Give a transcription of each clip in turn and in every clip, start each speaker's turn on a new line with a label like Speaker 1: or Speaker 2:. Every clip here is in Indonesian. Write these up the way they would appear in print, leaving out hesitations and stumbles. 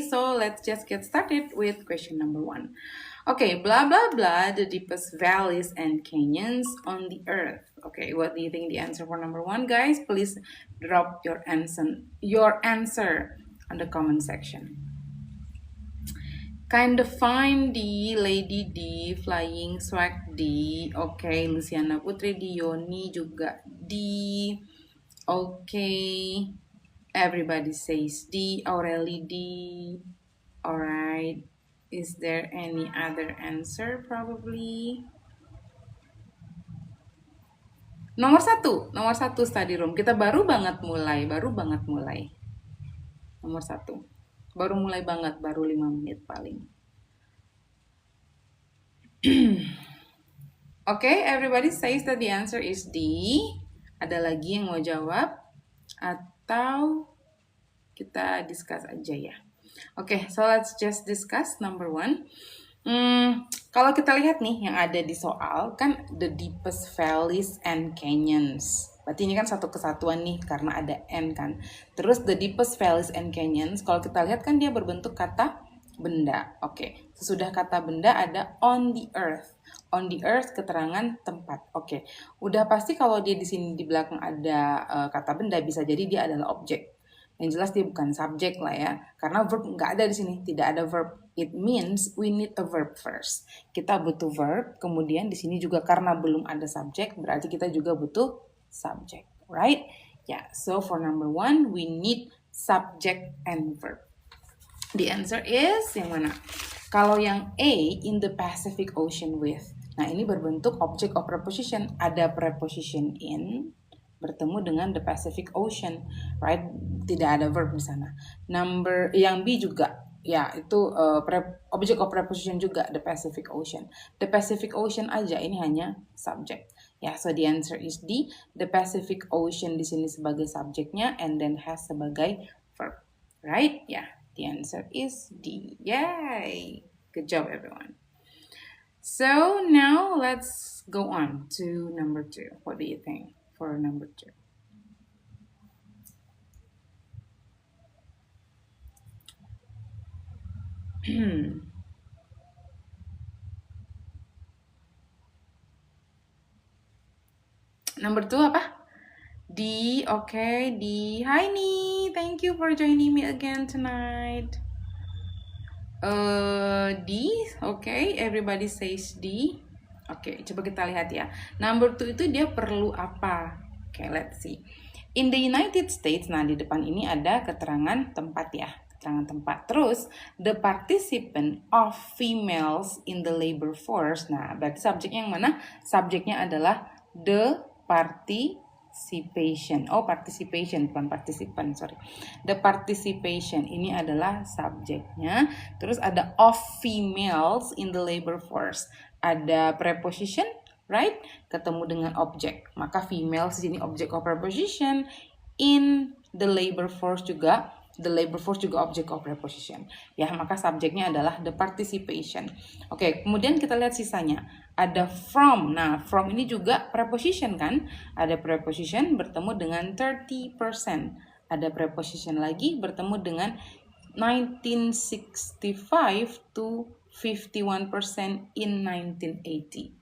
Speaker 1: So let's just get started with question number 1. Okay, blah blah blah, the deepest valleys and canyons on the earth. Okay, what do you think the answer for number 1, guys? Please drop your answer on the comment section. Kinda fine D, Lady D, Flying Swag D. Okay, Luciana Putri D, Yoni juga D. Okay, everybody says D, Aurelie D. Alright, is there any other answer probably? Nomor satu study room. Kita baru banget mulai. Nomor 1. Baru mulai banget, baru 5 menit paling. Okay, everybody says that the answer is D. Ada lagi yang mau jawab? Atau kita discuss aja ya? Okay, so let's just discuss number 1. Kalau kita lihat nih yang ada di soal kan the deepest valleys and canyons. Berarti ini kan satu kesatuan nih karena ada N kan. Terus the deepest valleys and canyons, kalau kita lihat kan dia berbentuk kata benda. Oke, sesudah kata benda ada on the earth. On the earth keterangan tempat. Oke, udah pasti kalau dia di sini di belakang ada kata benda bisa jadi dia adalah objek. Yang jelas dia bukan subjek lah ya, karena verb nggak ada di sini, tidak ada verb. It means we need a verb first. Kita butuh verb, kemudian di sini juga karena belum ada subjek, berarti kita juga butuh subject, right? Yeah, so for number 1, we need subject and verb. The answer is yang mana? Kalau yang A, in the Pacific Ocean with. Nah, ini berbentuk object of preposition. Ada preposition in, bertemu dengan the Pacific Ocean, right? Tidak ada verb di sana. Yang B juga, ya itu object of preposition juga, the Pacific Ocean. The Pacific Ocean aja, ini hanya subject. Ya, so the answer is D. The Pacific Ocean di sini sebagai subjeknya, and then has sebagai verb, right? Ya, the answer is D. Yay! Good job, everyone. So now let's go on to number 2. What do you think for number 2? Number 2 apa? D, okay, D. Hi Ni, thank you for joining me again tonight. D, okay, everybody says D. Oke, coba kita lihat ya. Number 2 itu dia perlu apa? Oke, let's see. In the United States, nah di depan ini ada keterangan tempat ya. Keterangan tempat. Terus, the participant of females in the labor force. Nah, berarti subjeknya yang mana? Subjeknya adalah the participation. Oh, participation, bukan partisipan, sorry. The participation, ini adalah subjeknya. Terus ada of females in the labor force. Ada preposition, right? Ketemu dengan objek. Maka females di sini object of preposition. In the labor force juga, the labor force juga object of preposition. Ya, maka subjeknya adalah the participation. Oke, kemudian kita lihat sisanya. Ada from. Nah, from ini juga preposition kan? Ada preposition bertemu dengan 30%. Ada preposition lagi bertemu dengan 1965 to 51% in 1980.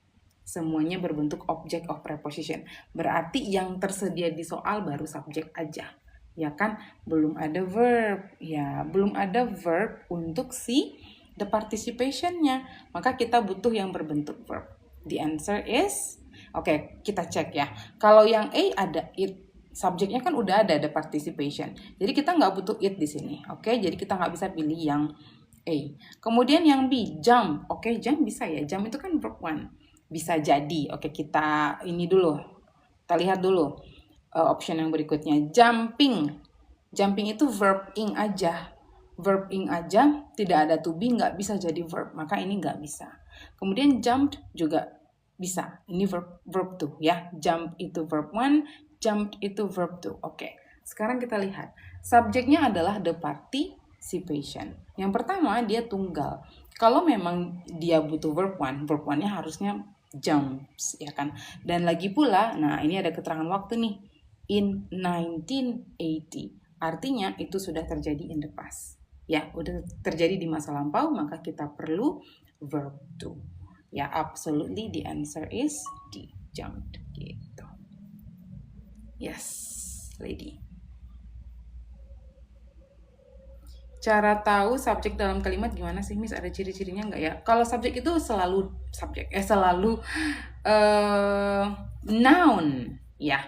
Speaker 1: Semuanya berbentuk object of preposition. Berarti yang tersedia di soal baru subjek aja. Ya kan? Belum ada verb. Ya, belum ada verb untuk si the participation-nya. Maka kita butuh yang berbentuk verb. The answer is, oke, kita cek ya. Kalau yang A ada it. Subjeknya kan udah ada the participation. Jadi kita nggak butuh it di sini. Oke, jadi kita nggak bisa pilih yang A. Kemudian yang B, jump. Oke, jump bisa ya. Jump itu kan verb 1. Bisa jadi. Oke, kita ini dulu. Kita lihat dulu option yang berikutnya. Jumping. Jumping itu verb ing aja. Verb ing aja, tidak ada to be, nggak bisa jadi verb. Maka ini nggak bisa. Kemudian jumped juga bisa. Ini verb 2 ya. Jump itu verb 1, jumped itu verb 2. Oke, sekarang kita lihat. Subjeknya adalah the participation. Yang pertama, dia tunggal. Kalau memang dia butuh verb 1, verb 1-nya harusnya jumps, ya kan? Dan lagi pula, nah ini ada keterangan waktu nih. In 1980. Artinya itu sudah terjadi in the past. Ya, udah terjadi di masa lampau, maka kita perlu verb to. Ya, absolutely the answer is D, jumped gitu. Yes, lady. Cara tahu subjek dalam kalimat gimana sih, Miss? Ada ciri-cirinya nggak ya? Kalau subjek itu selalu noun, ya.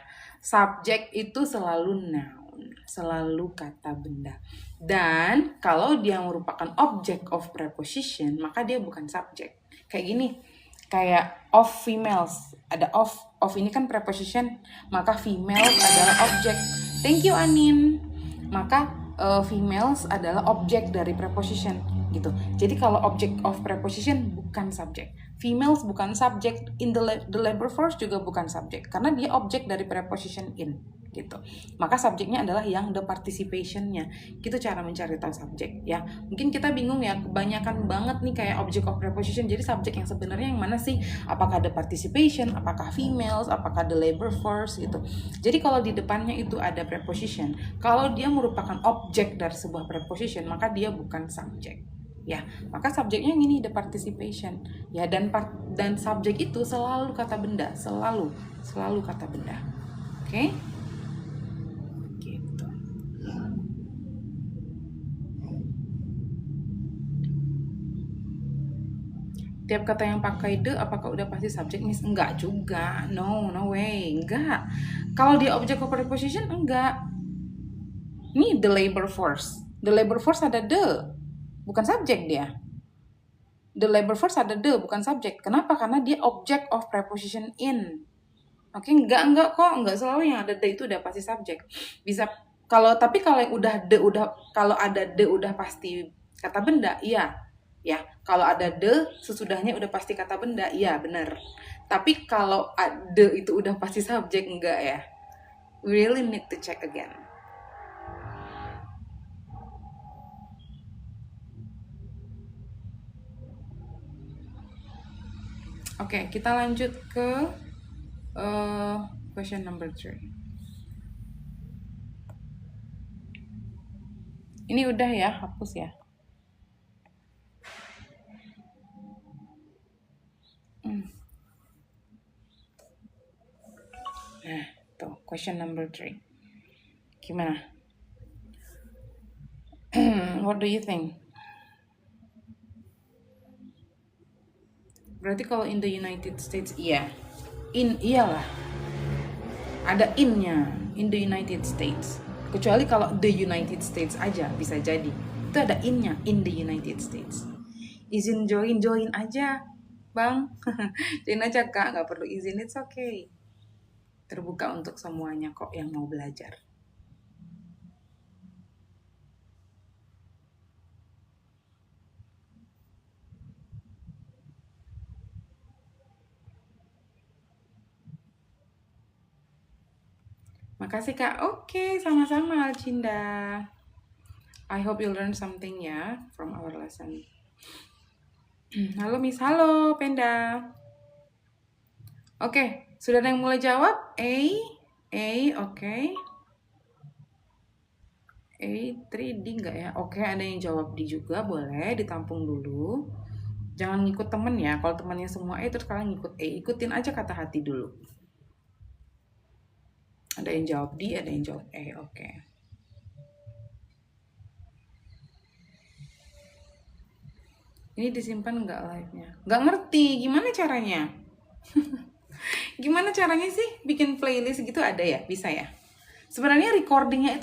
Speaker 1: Subjek itu selalu noun, selalu kata benda. Dan kalau dia merupakan object of preposition, maka dia bukan subjek. Kayak gini, kayak of females. Ada of ini kan preposition, maka females adalah objek. Thank you, Anin. Maka females adalah objek dari preposition gitu. Jadi kalau object of preposition bukan subjek. Females bukan subjek, in the labor force juga bukan subjek karena dia objek dari preposition in gitu. Maka subjeknya adalah yang the participation-nya. Gitu cara mencari tahu subjek ya. Mungkin kita bingung ya, kebanyakan banget nih kayak object of preposition. Jadi subjek yang sebenarnya yang mana sih? Apakah the participation, apakah females, apakah the labor force gitu. Jadi kalau di depannya itu ada preposition, kalau dia merupakan objek dari sebuah preposition, maka dia bukan subjek. Ya, maka subjeknya yang ini the participation. Ya, dan subjek itu selalu kata benda, selalu kata benda. Oke? Gitu. Tiap kata yang pakai the, apakah udah pasti subjek, Miss? Enggak juga. No way. Enggak. Kalau dia object of preposition, enggak. Ini the labor force. The labor force ada the. Bukan subjek dia. The labor force ada the, bukan subjek. Kenapa? Karena dia object of preposition in. Oke, enggak kok. Enggak selalu yang ada the itu udah pasti subjek. Bisa tapi kalau yang udah the kalau ada the udah pasti kata benda, iya. Ya, kalau ada the sesudahnya udah pasti kata benda, iya benar. Tapi kalau the itu udah pasti subjek, enggak ya. We really need to check again. Oke, kita lanjut ke question number 3. Ini udah ya, hapus ya. Nah, tuh, question number 3. Gimana? What do you think? Berarti kalau in the United States, iya. Iyalah. Ada in-nya, in the United States. Kecuali kalau the United States aja, bisa jadi. Itu ada in-nya, in the United States. Izin join aja, Bang. Join aja, Kak. Nggak perlu izin, it's okay. Terbuka untuk semuanya kok yang mau belajar. Makasih Kak. Oke, sama-sama Alcinda. I hope you learn something ya from our lesson. Halo Miss, halo Penda. Oke, sudah ada yang mulai jawab? Oke. 3D enggak ya? Oke, ada yang jawab D juga, boleh ditampung dulu. Jangan ngikut temen ya. Kalau temannya semua terus kalian ngikut ikutin aja kata hati dulu. Ada yang jawab D, ada yang jawab oke. Ini disimpan nggak live-nya? Nggak ngerti, gimana caranya? Gimana caranya sih bikin playlist gitu, ada ya? Bisa ya? Sebenarnya recordingnya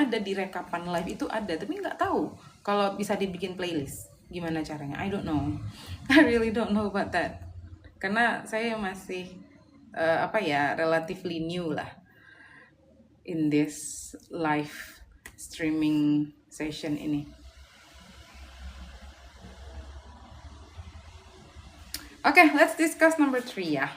Speaker 1: ada di rekapan live itu ada, tapi nggak tahu kalau bisa dibikin playlist. Gimana caranya? I don't know. I really don't know about that. Karena saya masih relatively new lah in this live streaming session ini. Okay, let's discuss number 3 ya.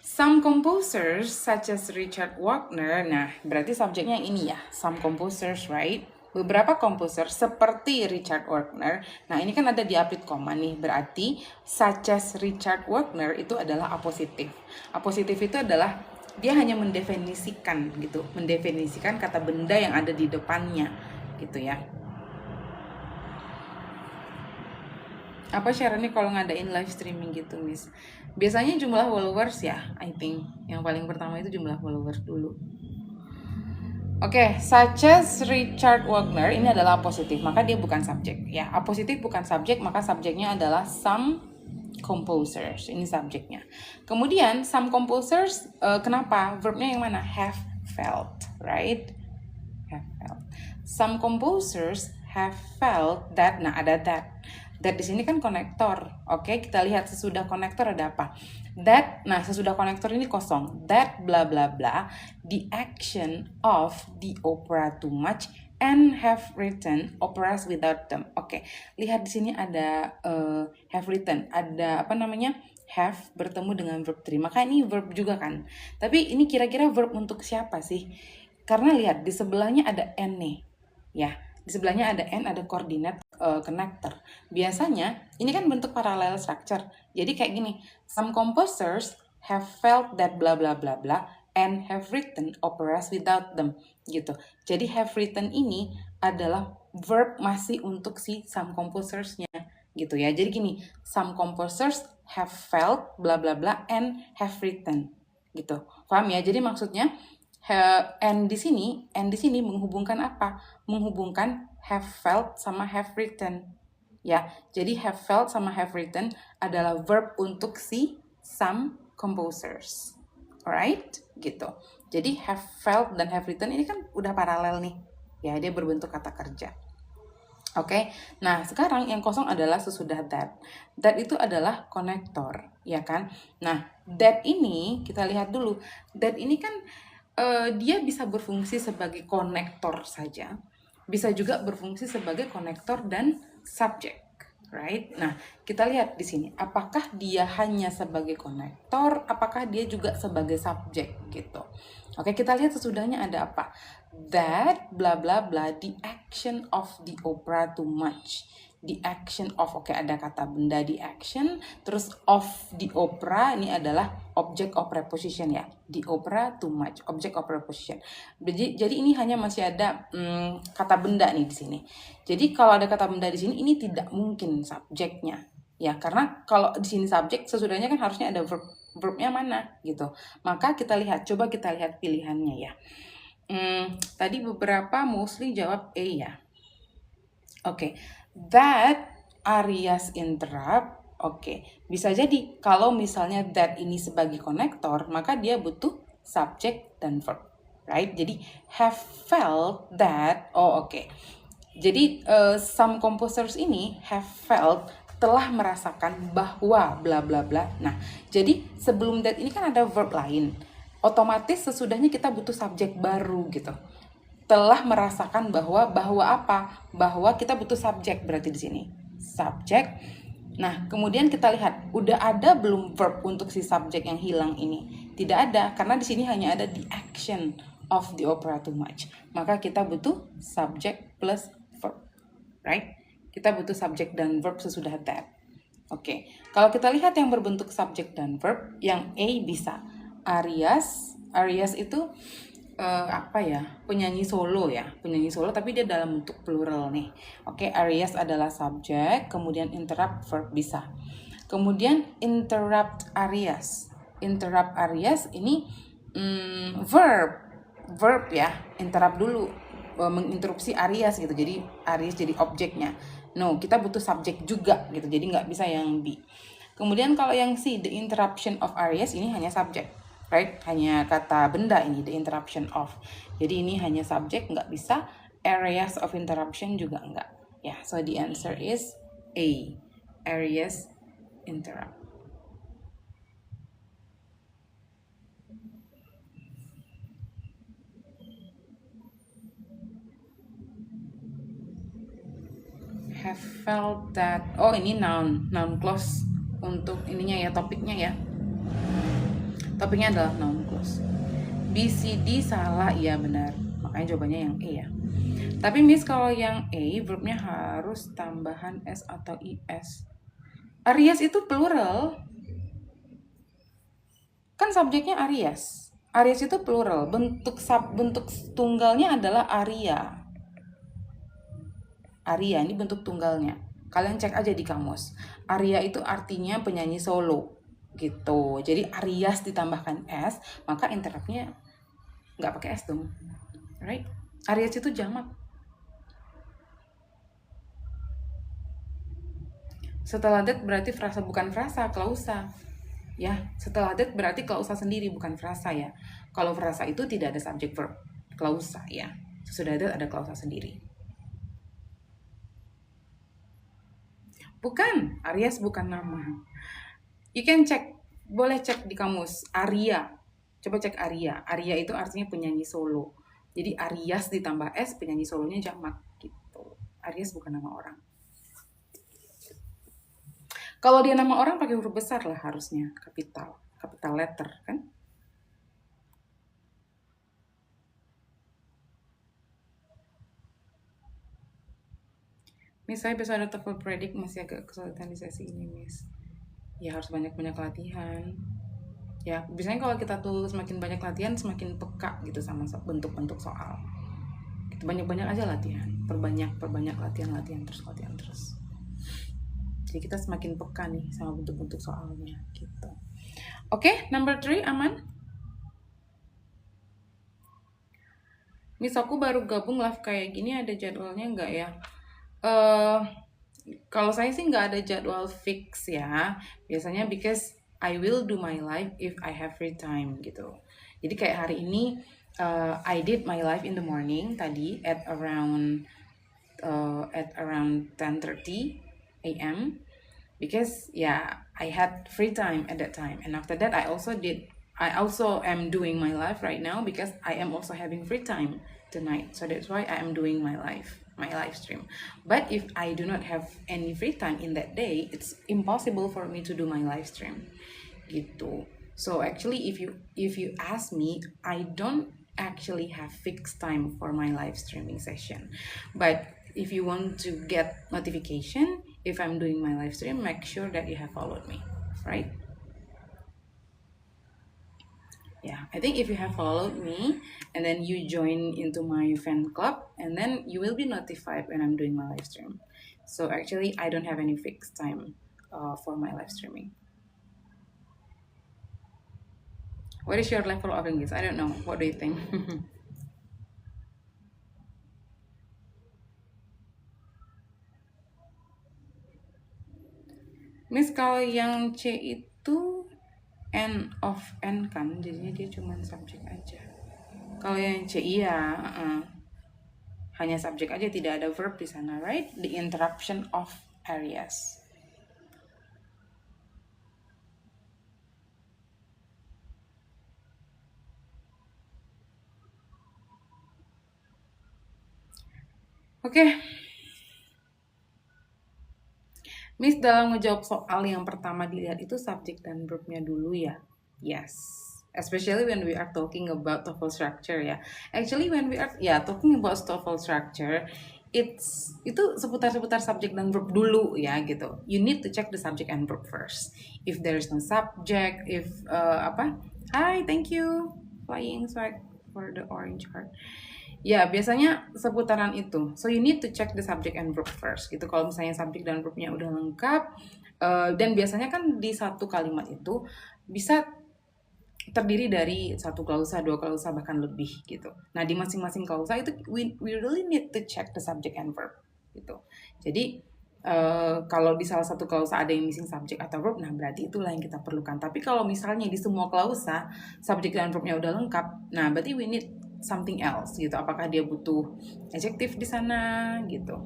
Speaker 1: Some composers such as Richard Wagner, nah berarti subjeknya yang ini ya, some composers, right? Beberapa komposer seperti Richard Wagner, nah ini kan ada di apit koma nih, berarti such as Richard Wagner itu adalah apositif. Apositif itu adalah dia hanya mendefinisikan kata benda yang ada di depannya gitu ya. Apa syaratnya kalau ngadain live streaming gitu, Miss? Biasanya jumlah followers ya, I think. Yang paling pertama itu jumlah followers dulu. Oke, such as Richard Wagner, ini adalah positif, maka dia bukan subjek. Ya, positif bukan subjek, maka subjeknya adalah some composers. Ini subjeknya. Kemudian some composers, kenapa? Verbnya yang mana? Have felt, right? Have felt. Some composers have felt that. Nah, ada that. That di sini kan konektor. Oke, kita lihat sesudah konektor ada apa? That, nah sesudah konektor ini kosong. That bla bla bla, the action of the opera too much and have written operas without them. Oke, lihat di sini ada have written, ada apa namanya? Have bertemu dengan verb 3. Maka ini verb juga kan. Tapi ini kira-kira verb untuk siapa sih? Karena lihat di sebelahnya ada n nih. Ya, di sebelahnya ada n, ada koordinat connector. Biasanya ini kan bentuk parallel structure. Jadi kayak gini, some composers have felt that bla bla bla bla and have written operas without them gitu. Jadi have written ini adalah verb masih untuk si some composers-nya gitu ya. Jadi gini, some composers have felt bla bla bla and have written gitu. Paham ya? Jadi maksudnya and di sini menghubungkan apa? Menghubungkan have felt sama have written. Ya, jadi have felt sama have written adalah verb untuk si some composers. Alright? Gitu. Jadi have felt dan have written ini kan udah paralel nih. Ya, dia berbentuk kata kerja. Oke, nah sekarang yang kosong adalah sesudah that. That itu adalah konektor, ya kan? Nah, that ini kita lihat dulu. That ini kan dia bisa berfungsi sebagai konektor saja, bisa juga berfungsi sebagai konektor dan subjek, right? Nah, kita lihat di sini, apakah dia hanya sebagai konektor, apakah dia juga sebagai subjek gitu. Oke, kita lihat sesudahnya ada apa? That bla bla bla, the action of the opera too much. The action of, oke, ada kata benda di action, terus of the opera ini adalah object of preposition ya. The opera too much, object of preposition. Jadi ini hanya masih ada kata benda nih di sini. Jadi kalau ada kata benda di sini ini tidak mungkin subjeknya. Ya, karena kalau di sini subjek sesudahnya kan harusnya ada verbnya mana gitu. Maka kita lihat, coba kita lihat pilihannya ya. Tadi beberapa mostly jawab A ya. Oke, that Arias interrupt. Oke, bisa jadi kalau misalnya that ini sebagai konektor, maka dia butuh subject dan verb, right? Jadi have felt that. Oh, oke. Jadi some composers ini have felt, telah merasakan bahwa bla bla bla. Nah, jadi sebelum that ini kan ada verb lain. Otomatis sesudahnya kita butuh subjek baru gitu. Telah merasakan bahwa apa? Bahwa kita butuh subjek berarti di sini. Subjek. Nah, kemudian kita lihat udah ada belum verb untuk si subjek yang hilang ini? Tidak ada, karena di sini hanya ada the action of the opera too much. Maka kita butuh subject plus verb. Right? Kita butuh subjek dan verb sesudah that. Oke. Kalau kita lihat yang berbentuk subjek dan verb, yang A bisa Arias itu apa ya, penyanyi solo ya, penyanyi solo tapi dia dalam bentuk plural nih. Oke, Arias adalah subjek, kemudian interrupt verb bisa. Kemudian interrupt Arias ini verb ya, interrupt dulu, menginterupsi Arias gitu, jadi Arias jadi objeknya. No, kita butuh subjek juga gitu, jadi nggak bisa yang B. Kemudian kalau yang C, the interruption of Arias ini hanya subjek. Right? Hanya kata benda ini, the interruption of. Jadi ini hanya subjek, nggak bisa. Areas of interruption juga nggak. Ya, so the answer is A. Areas interrupt. Have felt that. Oh, ini noun clause untuk ininya ya, topiknya ya. Topiknya adalah noun clause. B, C, D salah, iya benar. Makanya jawabannya yang E ya. Tapi Miss kalau yang E verbnya harus tambahan S atau IS. Arias itu plural. Kan subjeknya Arias. Arias itu plural. Bentuk tunggalnya adalah Aria. Aria ini bentuk tunggalnya. Kalian cek aja di kamus. Aria itu artinya penyanyi solo gitu. Jadi Arias ditambahkan S, maka interruptnya nggak pakai S dong. Right? Arias itu jamak. Setelah that berarti frasa, bukan frasa, klausa. Ya, setelah that berarti klausa sendiri, bukan frasa ya. Kalau frasa itu tidak ada subjek verb, klausa ya. Sesudah that ada klausa sendiri. Bukan, Arias bukan nama. You can check, boleh cek di kamus. Aria, coba cek Aria. Aria itu artinya penyanyi solo. Jadi Arias ditambah S, penyanyi solonya jamak gitu. Arias bukan nama orang. Kalau dia nama orang pakai huruf besar lah harusnya, capital letter kan. Miss, saya besok ada TOEFL Predict, masih agak kesulitan di sesi ini, Miss. Ya harus banyak-banyak latihan. Ya, biasanya kalau kita tuh semakin banyak latihan, semakin peka gitu sama bentuk-bentuk soal. Gitu, banyak-banyak aja latihan. Perbanyak latihan terus. Jadi kita semakin peka nih sama bentuk-bentuk soalnya gitu. Oke, number 3 aman? Miss, aku baru gabung live kayak gini, ada jadwalnya nggak ya? Kalau saya sih nggak ada jadwal fix ya. Biasanya because I will do my live if I have free time gitu. Jadi kayak hari ini I did my live in the morning tadi at around 10:30 a.m. because I had free time at that time, and after that I also am doing my live right now because I am also having free time tonight, so that's why I am doing my live stream. But if I do not have any free time in that day, it's impossible for me to do my live stream gitu. So actually if you ask me, I don't actually have fixed time for my live streaming session, but if you want to get notification if I'm doing my live stream, make sure that you have followed me, right? Yeah, I think if you have followed me and then you join into my fan club, and then you will be notified when I'm doing my live stream. So actually I don't have any fixed time for my live streaming. What is your level of English? I don't know. What do you think? Miss, kalau yang C itu N of N kan, jadinya dia cuma subjek aja. Kalau yang C iya, hanya subjek aja, tidak ada verb di sana, right? The interruption of areas. Oke. Miss, dalam ngejawab soal yang pertama dilihat itu subjek dan verbnya dulu ya. Yes. Especially when we are talking about TOEFL structure ya. Actually when we are talking about TOEFL structure, itu seputar subjek dan verb dulu ya gitu. You need to check the subject and verb first. If there is no subject, Hi, thank you Flying Swag for the orange heart. Ya, biasanya seputaran itu. So you need to check the subject and verb first gitu. Kalau misalnya subjek dan verbnya udah lengkap, dan biasanya kan di satu kalimat itu bisa terdiri dari satu klausa, dua klausa, bahkan lebih gitu. Nah, di masing-masing klausa itu we really need to check the subject and verb gitu. Jadi kalau di salah satu klausa ada yang missing subject atau verb, nah berarti itulah yang kita perlukan. Tapi kalau misalnya di semua klausa subjek dan verbnya udah lengkap, nah berarti we need something else gitu. Apakah dia butuh adjektif di sana gitu,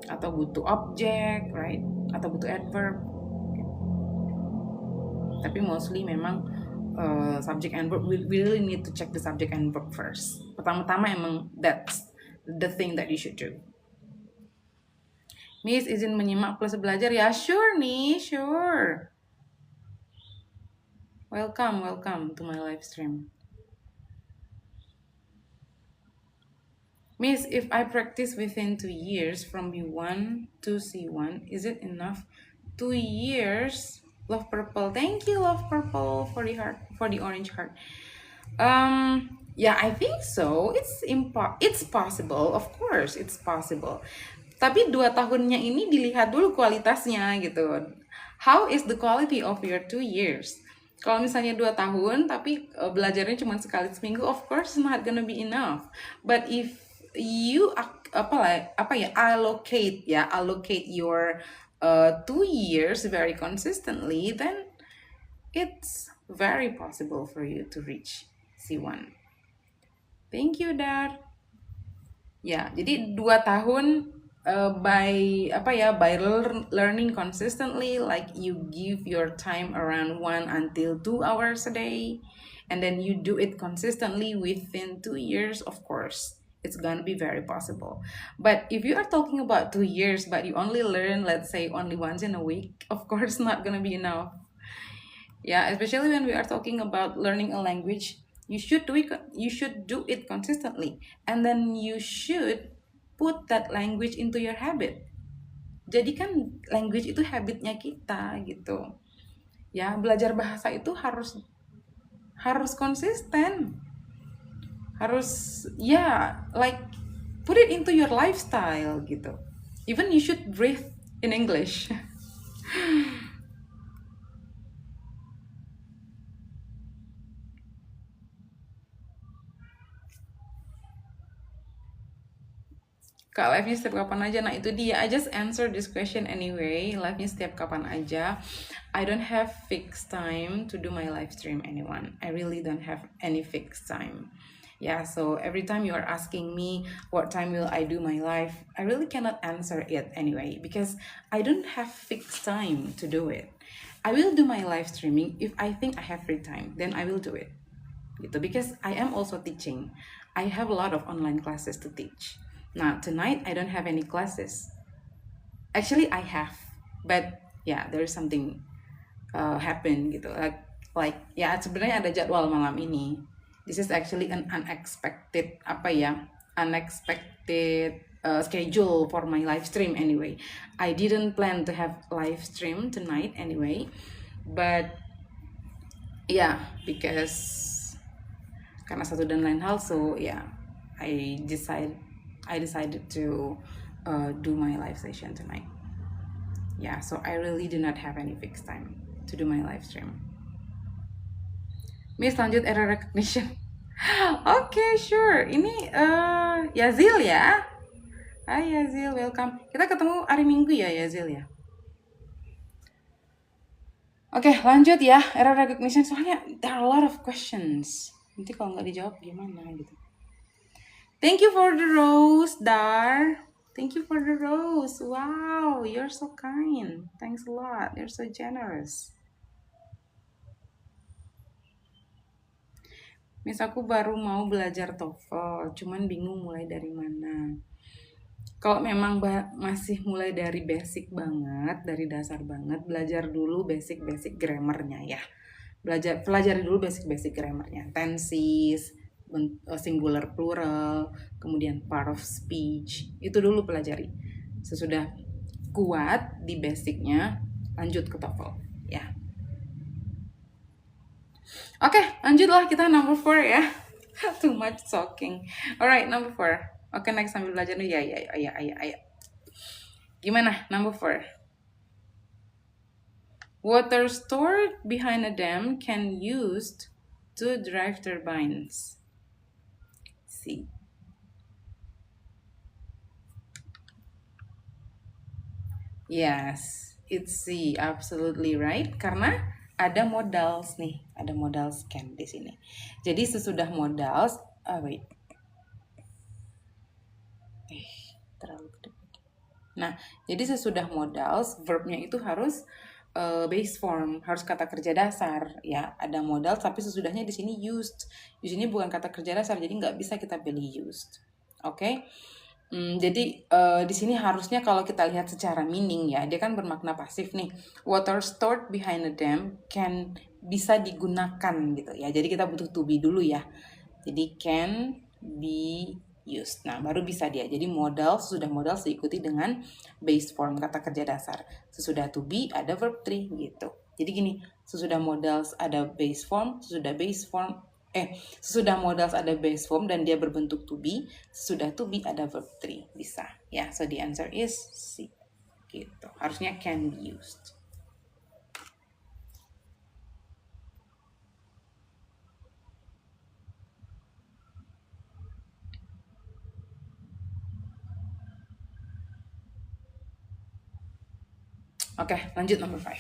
Speaker 1: atau butuh objek, right? Atau butuh adverb. Tapi mostly memang subject and verb, we really need to check the subject and verb first. Pertama-tama emang that's the thing that you should do. Miss, izin menyimak plus belajar ya? Sure nih, sure. Welcome to my live stream. Miss, if I practice within 2 years from B1 to C1, is it enough? 2 years? Love Purple. Thank you, Love Purple, for the heart, for the orange heart. Yeah, I think so. It's possible. Of course, it's possible. Tapi 2 tahunnya ini dilihat dulu kualitasnya gitu. How is the quality of your 2 years? Kalau misalnya 2 tahun tapi belajarnya cuma sekali seminggu, of course not gonna be enough. But if you allocate your 2 years very consistently, then it's very possible for you to reach C1. Thank you, Dar. Ya, jadi 2 tahun by learning consistently, like you give your time around 1 until 2 hours a day, and then you do it consistently within 2 years. Of course, it's gonna be very possible. But if you are talking about 2 years, but you only learn, let's say, only once in a week, of course, not gonna be enough. Yeah, especially when we are talking about learning a language, you should do it consistently, and then you should put that language into your habit. Jadi kan language itu habitnya kita gitu. Ya, belajar bahasa itu harus konsisten. Harus like put it into your lifestyle gitu. Even you should breathe in English. Kak, live-nya setiap kapan aja? Nah, itu dia. I just answer this question anyway. Live-nya setiap kapan aja. I don't have fixed time to do my live stream, anyone. I really don't have any fixed time. Yeah, so every time you are asking me what time will I do my live, I really cannot answer it anyway because I don't have fixed time to do it. I will do my live streaming if I think I have free time, then I will do it. Gitu, because I am also teaching. I have a lot of online classes to teach. Now, tonight I don't have any classes. Actually, I have, but yeah, there is something happen gitu. Like ya, sebenarnya ada jadwal malam ini. This is actually an unexpected schedule for my live stream anyway. I didn't plan to have live stream tonight anyway, but yeah, because karena satu dan lain hal, so yeah, I decided to do my live session tonight. Yeah, so I really do not have any fixed time to do my live stream. Miss, lanjut error recognition. Okay, sure. Ini Yazil ya. Hai Yazil, welcome. Kita ketemu hari Minggu ya Yazil ya. Oke, lanjut ya. Error recognition, soalnya there are a lot of questions. Nanti kalau nggak dijawab gimana gitu. Thank you for the rose, Dar. Thank you for the rose. Wow, you're so kind. Thanks a lot. You're so generous. Miss, aku baru mau belajar TOEFL, cuman bingung mulai dari mana. Kalau memang masih mulai dari basic banget, dari dasar banget, belajar dulu basic grammarnya ya. Pelajari dulu basic grammarnya. Tenses, singular plural, kemudian part of speech, itu dulu pelajari. Sesudah kuat di basicnya, lanjut ke TOEFL ya. Oke, lanjutlah kita number 4 ya. Too much talking. Alright, number 4. Oke, next sambil belajar dulu ya. Gimana number 4? Water stored behind a dam can used to drive turbines. See. Yes, it's C. Absolutely right. Karena ada modals nih, ada modals can di sini. Jadi sesudah modals, terlalu gede. Nah, jadi sesudah modals, verbnya itu harus base form, harus kata kerja dasar ya. Ada modal, tapi sesudahnya di sini used. Di sini bukan kata kerja dasar, jadi nggak bisa kita pilih used. Oke? Jadi di sini harusnya kalau kita lihat secara meaning ya, dia kan bermakna pasif nih. Water stored behind a dam can bisa digunakan gitu ya. Jadi kita butuh to be dulu ya. Jadi can be used. Nah, baru bisa dia. Jadi modal, sesudah modal diikuti dengan base form kata kerja dasar. Sesudah to be ada verb 3 gitu. Jadi gini, sesudah modals ada base form, sesudah base form sesudah modals ada base form dan dia berbentuk to be, sesudah to be ada verb 3, bisa. Ya, so the answer is C. Gitu. Harusnya can be used. Oke, lanjut number 5.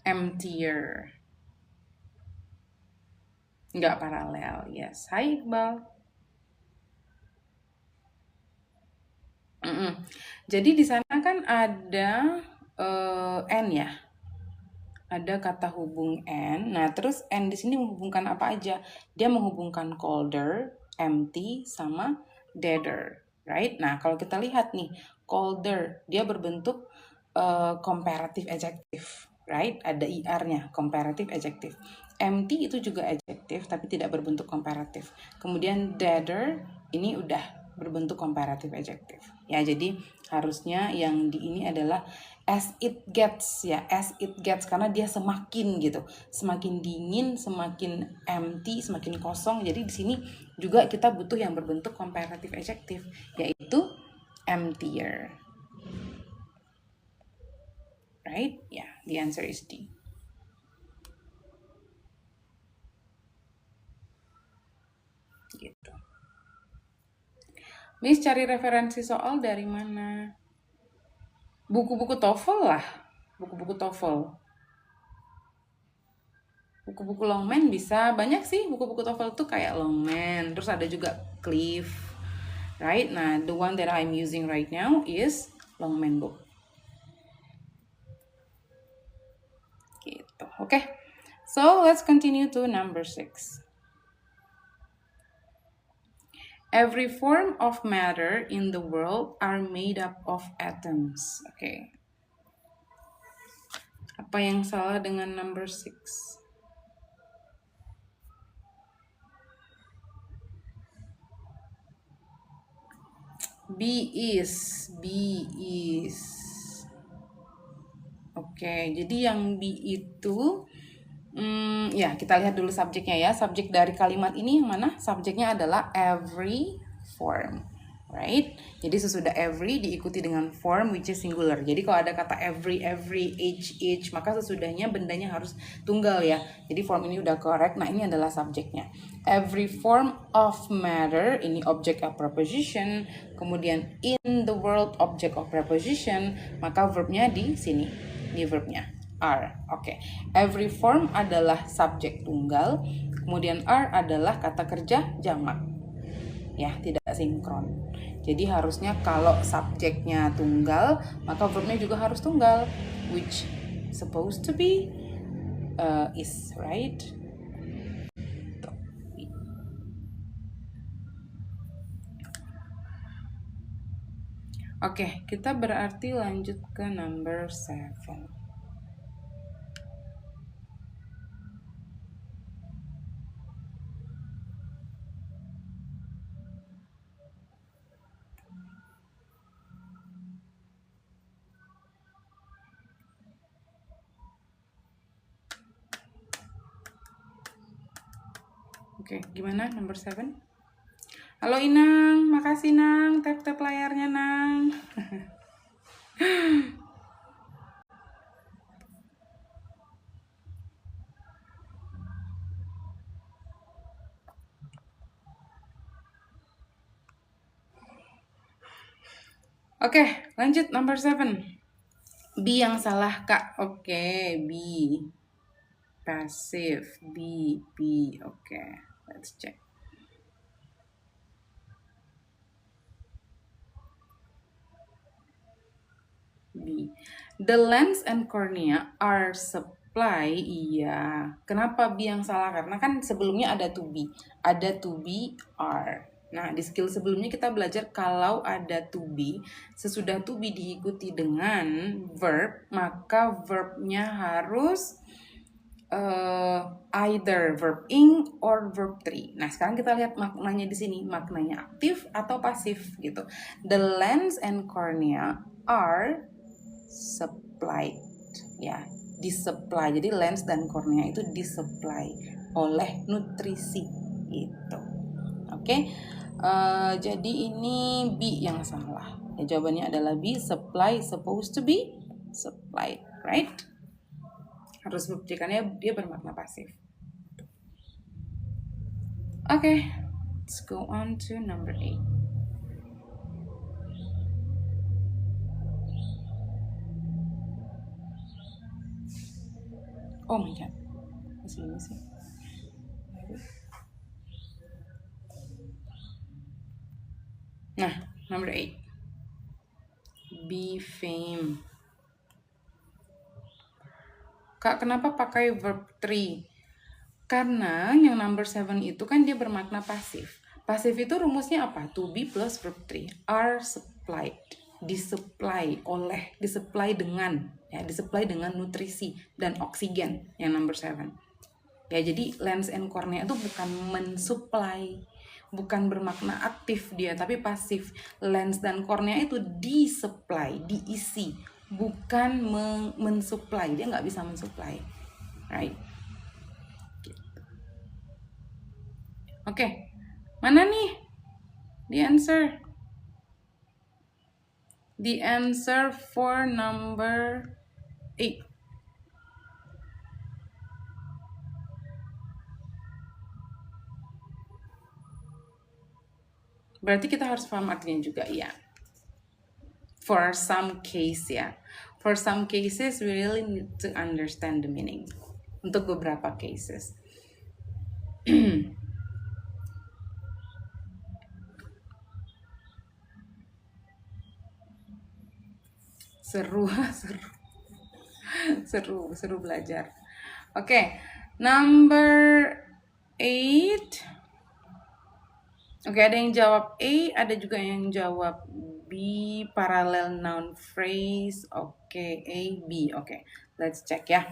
Speaker 1: Emptier. Nggak paralel, yes. Hai Iqbal. Jadi di sana kan ada N ya. Ada kata hubung N. Nah, terus N di sini menghubungkan apa aja? Dia menghubungkan colder, empty, sama deader, right? Nah, kalau kita lihat nih, colder, dia berbentuk comparative adjective, right? Ada IR-nya, comparative adjective. Empty itu juga adjective, tapi tidak berbentuk comparative. Kemudian deader, ini udah berbentuk comparative adjective. Ya, jadi harusnya yang di ini adalah as it gets ya, as it gets, karena dia semakin gitu, semakin dingin, semakin empty, semakin kosong. Jadi di sini juga kita butuh yang berbentuk comparative adjective, yaitu emptier. Right? Yeah, the answer is D. Gitu. Miss cari referensi soal dari mana? Buku-buku TOEFL lah. Buku-buku TOEFL. Buku-buku Longman bisa. Banyak sih buku-buku TOEFL tuh kayak Longman. Terus ada juga Cliff. Right? Nah, the one that I'm using right now is Longman book. Gitu. Okay. So, let's continue to number 6. Every form of matter in the world are made up of atoms. Okay. Apa yang salah dengan number 6? B is. Oke, jadi yang B itu ya kita lihat dulu subjeknya ya. Subjek dari kalimat ini yang mana? Subjeknya adalah every form, right? Jadi sesudah every diikuti dengan form which is singular. Jadi kalau ada kata every, each, maka sesudahnya bendanya harus tunggal ya. Jadi form ini udah correct. Nah, ini adalah subjeknya. Every form of matter, ini object of preposition. Kemudian in the world, object of preposition. Maka verbnya di sini, di verbnya are. Oke. Every form adalah subjek tunggal, kemudian are adalah kata kerja jamak. Ya, tidak sinkron. Jadi harusnya kalau subjeknya tunggal, maka verbnya juga harus tunggal, which supposed to be is, right? Oke, kita berarti lanjut ke number 7. Oke, gimana number 7? Halo Inang, makasih Nang, tap-tap layarnya Nang. Oke, lanjut number 7. B yang salah Kak. Oke, B. Passive, B. Oke, let's check. B. The lens and cornea are supply. Iya. Kenapa B yang salah? Karena kan sebelumnya ada to be. Ada to be are. Nah, di skill sebelumnya kita belajar kalau ada to be, sesudah to be diikuti dengan verb, maka verbnya harus either verb ing or verb 3. Nah, sekarang kita lihat maknanya di sini, maknanya aktif atau pasif gitu. The lens and cornea are supplied, ya, disupply. Jadi lens dan cornea itu disupply oleh nutrisi itu. Oke. Jadi ini B yang salah. Ya, jawabannya adalah B, supply, supposed to be supplied, right? Harus buktikannya dia bermakna pasif. Okay, let's go on to number 8. Oh my god, masih ini sih. Nah, number 8. Be fame. Kak, kenapa pakai verb 3? Karena yang number 7 itu kan dia bermakna pasif. Pasif itu rumusnya apa? To be plus verb 3. Are supplied. Disupply oleh, disupply dengan, ya, disupply dengan nutrisi dan oksigen yang number 7. Ya, jadi lens and cornea itu bukan mensupply, bukan bermakna aktif dia, tapi pasif. Lens dan cornea itu disupply, diisi, bukan mensupply. Dia nggak bisa mensupply, right? Oke, mana nih the answer? The answer for number 8. Berarti kita harus paham artinya juga, ya. For some case, ya. For some cases, we really need to understand the meaning. Untuk beberapa cases. seru belajar. Oke, number 8. Oke, ada yang jawab A, ada juga yang jawab B, parallel noun phrase. Oke, A, B. Oke, let's check ya.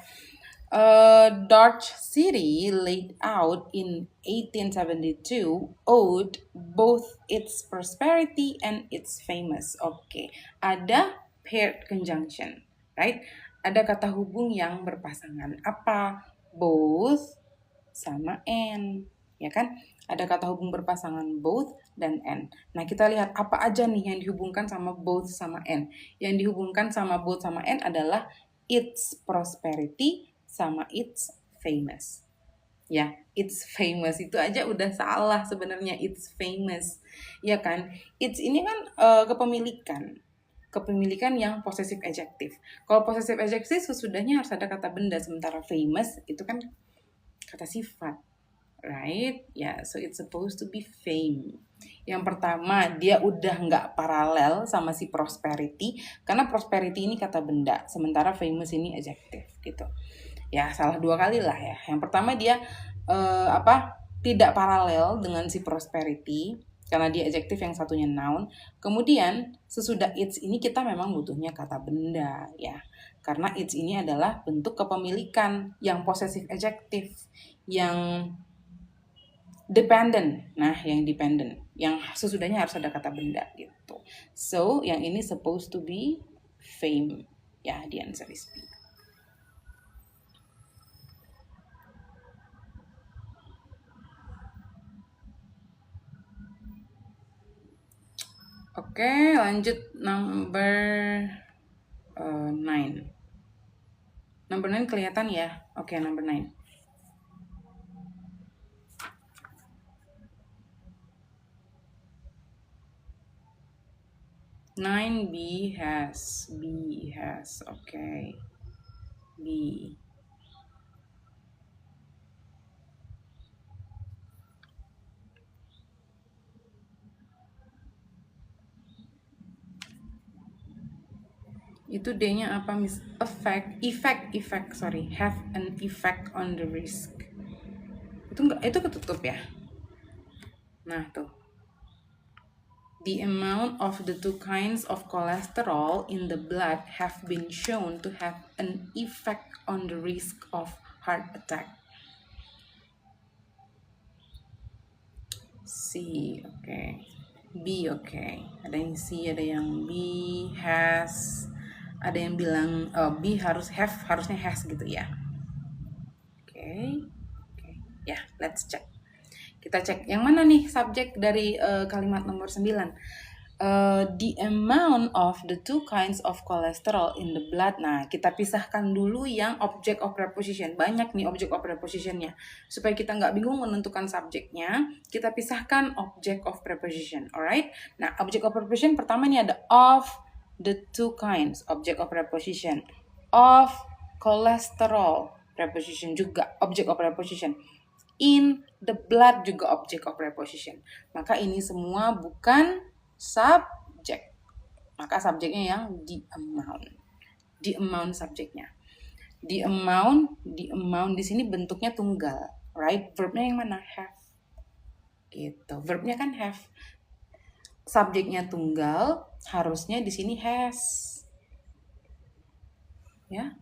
Speaker 1: Dutch city laid out in 1872 owed both its prosperity and its famous. Oke, ada paired conjunction, right? Ada kata hubung yang berpasangan. Apa? Both sama and, ya kan? Ada kata hubung berpasangan both dan and. Nah, kita lihat apa aja nih yang dihubungkan sama both sama and. Yang dihubungkan sama both sama and adalah its prosperity sama its famous. Ya, it's famous itu aja udah salah sebenarnya, it's famous. Ya kan? It's ini kan kepemilikan yang possessive adjective. Kalau possessive adjective sesudahnya harus ada kata benda, sementara famous itu kan kata sifat. Right? Yeah, so it's supposed to be fame. Yang pertama, dia udah nggak paralel sama si prosperity, karena prosperity ini kata benda, sementara famous ini adjective gitu. Ya, salah 2 kali lah ya. Yang pertama dia tidak paralel dengan si prosperity, karena dia adjective, yang satunya noun. Kemudian sesudah it's ini kita memang butuhnya kata benda ya. Karena it's ini adalah bentuk kepemilikan yang possessive adjective, yang dependent. Nah, yang dependent, yang sesudahnya harus ada kata benda gitu. So, yang ini supposed to be fame. Ya, the answer is B. Oke, lanjut number 9. Number 9 kelihatan ya? Oke, number 9. B has. Okay. B. Itu D-nya apa, Miss? Effect, sorry. Have an effect on the risk. Itu ketutup ya? Nah, tuh. The amount of the 2 kinds of cholesterol in the blood have been shown to have an effect on the risk of heart attack. C, oke. B, oke. Ada yang C, ada yang B, has. Ada yang bilang B harus have, harusnya has gitu ya. Oke. Ya, let's check. Kita cek yang mana nih subjek dari kalimat nomor 9. The amount of the two kinds of cholesterol in the blood. Nah, kita pisahkan dulu yang object of preposition. Banyak nih object of prepositionnya. Supaya kita nggak bingung menentukan subjeknya, kita pisahkan object of preposition. Alright? Nah, object of preposition pertama nih ada of the two kinds. Object of preposition. Of cholesterol. Preposition juga. Object of preposition. In the blood juga object of preposition. Maka ini semua bukan subjek. Maka subjeknya yang the amount. The amount subjeknya. The amount di sini bentuknya tunggal, right? Verbnya yang mana? Have. Gitu. Verbnya kan have. Subjeknya tunggal, harusnya di sini has. Ya.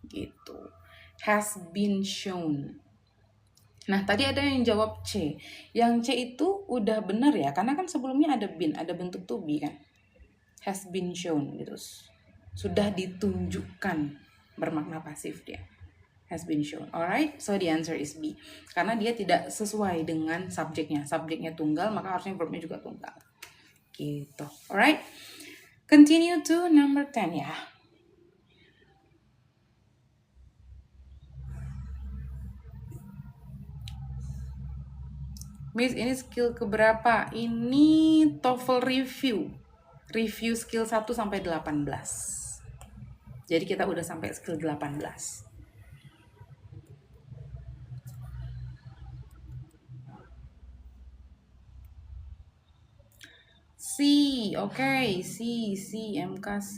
Speaker 1: Gitu. Has been shown. Nah, tadi ada yang jawab C. Yang C itu udah benar ya, karena kan sebelumnya ada been, ada bentuk to be kan. Has been shown gitu. Sudah ditunjukkan, bermakna pasif dia. Has been shown. Alright, so the answer is B. Karena dia tidak sesuai dengan subjeknya. Subjeknya tunggal, maka harusnya verbnya juga tunggal. Gitu. Alright. Continue to number 10 ya. Miss, ini skill keberapa? Ini TOEFL review. Review skill 1 sampai 18. Jadi kita udah sampai skill 18. C, okay. C, MK C.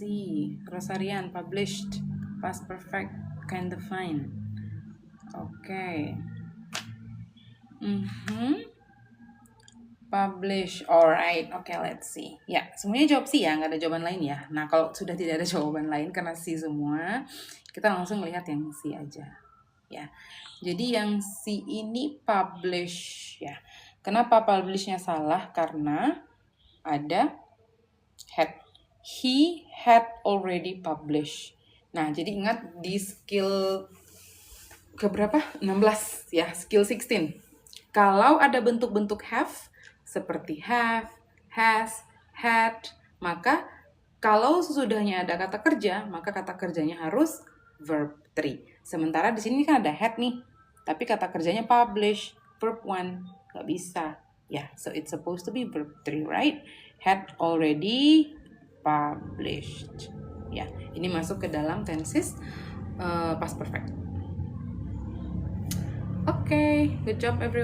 Speaker 1: Rosarian, published. Past perfect, kind of fine. Okay. Publish, alright, okay, let's see. Ya, semuanya jawab C ya, nggak ada jawaban lain ya. Nah, kalau sudah tidak ada jawaban lain karena C semua, kita langsung lihat yang C aja. Ya, jadi yang C ini publish ya. Kenapa publishnya salah? Karena ada had. He had already published. Nah, jadi ingat di skill keberapa? 16 ya, skill 16. Kalau ada bentuk-bentuk have seperti have, has, had, maka kalau sesudahnya ada kata kerja, maka kata kerjanya harus verb 3. Sementara di sini kan ada had nih, tapi kata kerjanya publish, verb 1, nggak bisa. Ya, so it's supposed to be verb 3, right? Had already published. Ya, ini masuk ke dalam tenses past perfect. Okay, good job everyone.